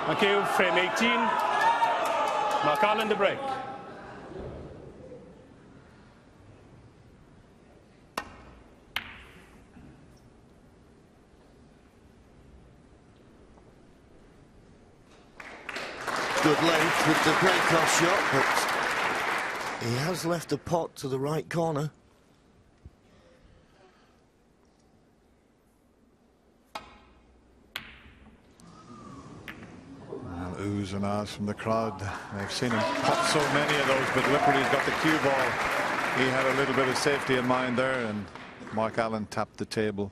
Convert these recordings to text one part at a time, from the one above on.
Thank you. Frame 18. Mark Allen to break. Good length with the break-off shot, but he has left a pot to the right corner. Oohs and ahs from the crowd. They've seen him pot so many of those, but look where he's got the cue ball. He had a little bit of safety in mind there, and Mark Allen tapped the table.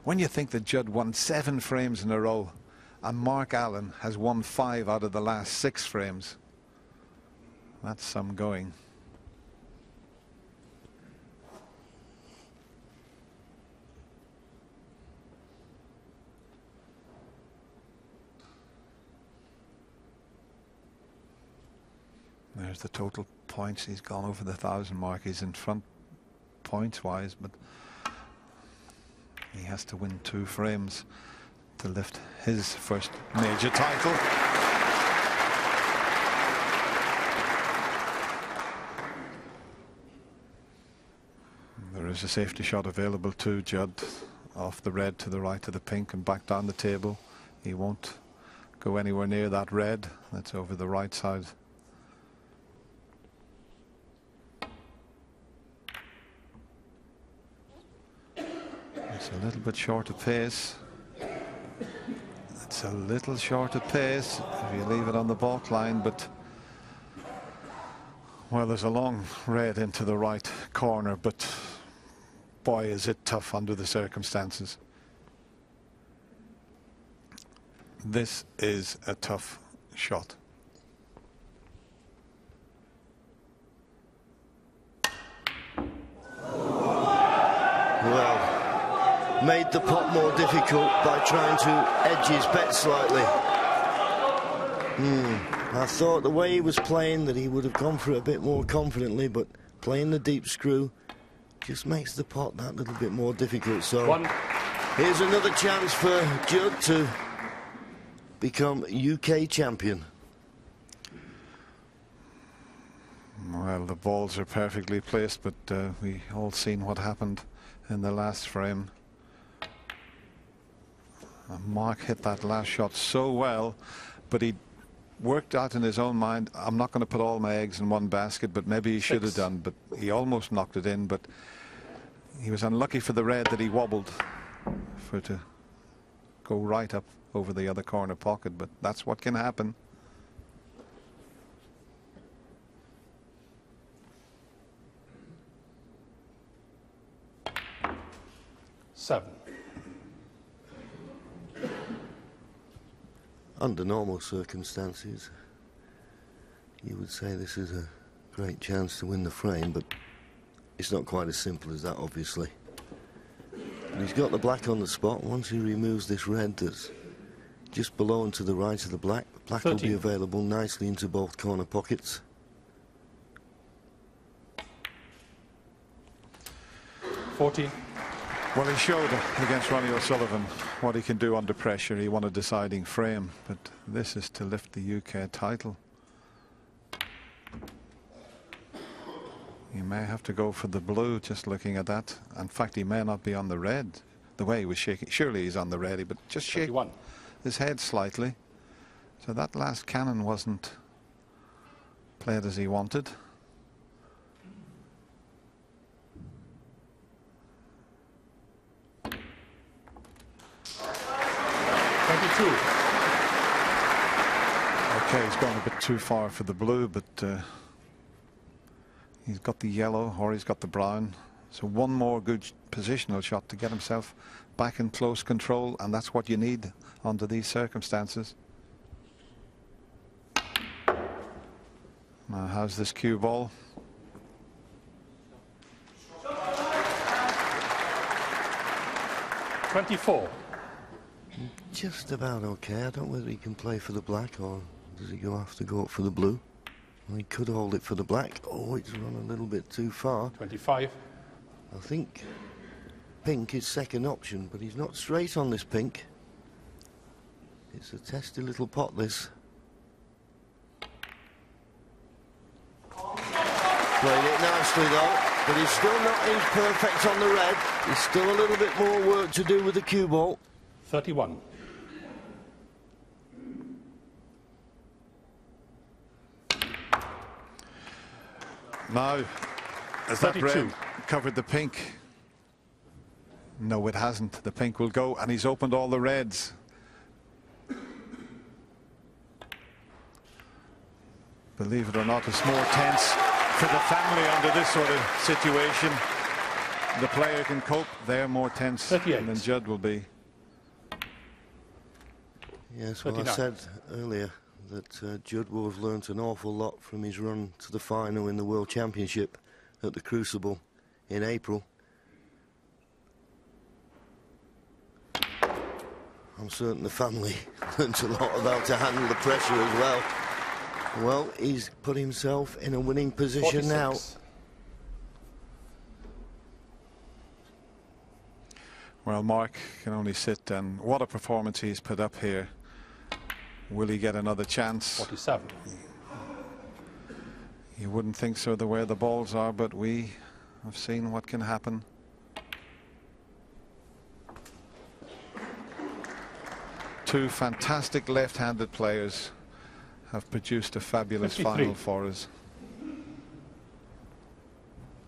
When you think that Judd won 7 frames in a row, and Mark Allen has won 5 out of the last 6 frames, that's some going. There's the total points. He's gone over the 1,000 mark. He's in front points wise, but he has to win 2 frames to lift his first major title. There is a safety shot available to Judd, off the red to the right of the pink and back down the table. He won't go anywhere near that red. That's over the right side. It's a little bit short of pace. It's a little short of pace if you leave it on the baulk line, but well, there's a long red into the right corner, but boy, is it tough under the circumstances. This is a tough shot. Well, made the pot more difficult by trying to edge his bet slightly. I thought the way he was playing that he would have gone for it a bit more confidently, but playing the deep screw just makes the pot that little bit more difficult. So here's another chance for Judd to become UK champion. Well, the balls are perfectly placed, but we all seen what happened in the last frame. Mark hit that last shot so well, but he worked out in his own mind, I'm not going to put all my eggs in one basket, but maybe he should have done. But he almost knocked it in, but he was unlucky for the red that he wobbled for it to go right up over the other corner pocket, but that's what can happen. Under normal circumstances, you would say this is a great chance to win the frame, but it's not quite as simple as that, obviously. But he's got the black on the spot. Once he removes this red that's just below and to the right of the black will be available nicely into both corner pockets. 14. Well, he showed against Ronnie O'Sullivan what he can do under pressure. He won a deciding frame, but this is to lift the UK title. He may have to go for the blue, just looking at that. In fact, he may not be on the red. The way he was shaking, surely he's on the ready, but just shake his head slightly. So that last cannon wasn't played as he wanted. Okay, he's gone a bit too far for the blue, but he's got the yellow or he's got the brown. So one more good positional shot to get himself back in close control, and that's what you need under these circumstances. Now, how's this cue ball? .24. Just about okay. I don't know whether he can play for the black or does he have to go up for the blue. Well, he could hold it for the black. Oh, it's run a little bit too far. 25. I think pink is second option, but he's not straight on this pink. It's a testy little pot, this. Played it nicely though, but he's still not perfect on the red. There's still a little bit more work to do with the cue ball. 31. Now, has that red covered the pink? No, it hasn't. The pink will go, and he's opened all the reds. Believe it or not, it's more tense for the family under this sort of situation. The player can cope. They're more tense 38. than Judd will be. Yes, well, 39. I said earlier that Judd will have learnt an awful lot from his run to the final in the World Championship at the Crucible in April. I'm certain the family learnt a lot about to handle the pressure as well. Well, he's put himself in a winning position 46. Now. Well, Mark can only sit, and what a performance he's put up here. Will he get another chance? 47. You wouldn't think so the way the balls are, but we have seen what can happen. Two fantastic left-handed players have produced a fabulous 53. Final for us.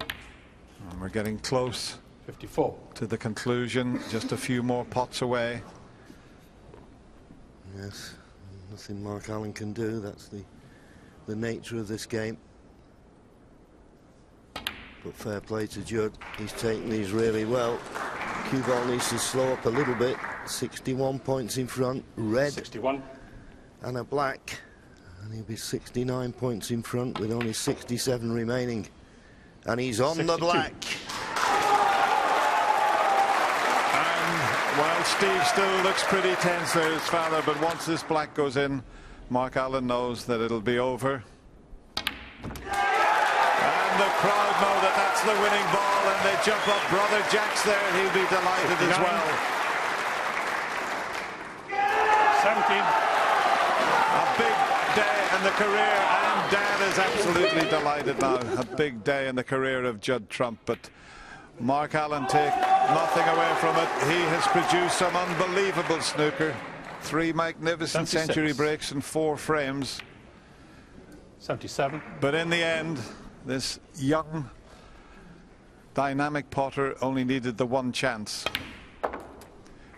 And we're getting close 54. To the conclusion, just a few more pots away. Yes, nothing Mark Allen can do. That's the nature of this game. But fair play to Judd. He's taken these really well. Cue ball needs to slow up a little bit. 61 points in front. Red 61 and a black, and he'll be 69 points in front with only 67 remaining. And he's on 62. The black. Well, Steve still looks pretty tense there, his father, but once this black goes in, Mark Allen knows that it'll be over. And the crowd know that that's the winning ball, and they jump up. Brother Jack's there, he'll be delighted 59. As well. 17. A big day in the career, and Dad is absolutely delighted now. A big day in the career of Judd Trump, but Mark Allen take nothing away from it. He has produced some unbelievable snooker. 3 magnificent 76. Century breaks and 4 frames. 77. But in the end, this young, dynamic potter only needed the one chance.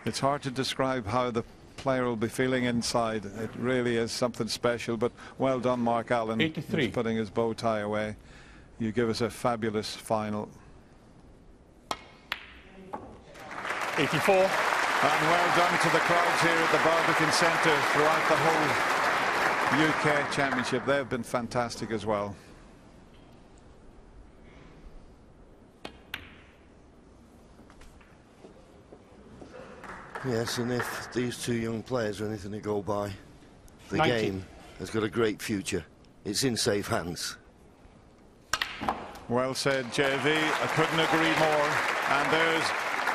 It's hard to describe how the player will be feeling inside. It really is something special, but well done, Mark Allen. 83. He's putting his bow tie away. You give us a fabulous final. 84. And well done to the crowds here at the Barbican Centre throughout the whole UK Championship. They've been fantastic as well. Yes, and if these two young players are anything to go by, the 90. Game has got a great future. It's in safe hands. Well said, JV. I couldn't agree more. And there's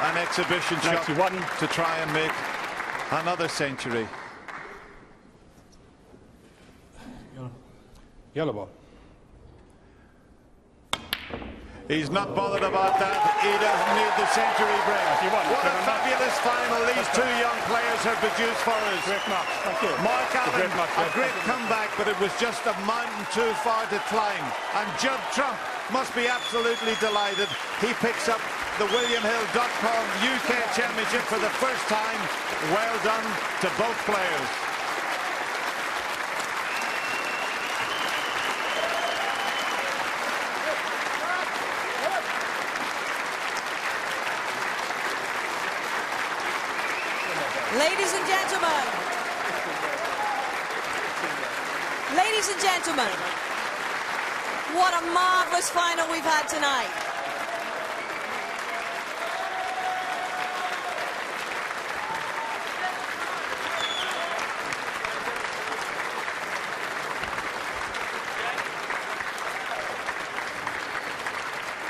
an exhibition 91. Shot to try and make another century. Yellow ball. He's not bothered about that. He doesn't need the century break. What a fabulous final these two young players have produced for us. Great match. Thank you. Mark Allen, a great comeback, but it was just a mountain too far to climb. And Judd Trump must be absolutely delighted. He picks up the WilliamHill.com UK Championship for the first time. Well done to both players. Ladies and gentlemen, what a marvellous final we've had tonight.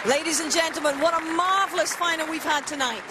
Ladies and gentlemen, what a marvellous final we've had tonight.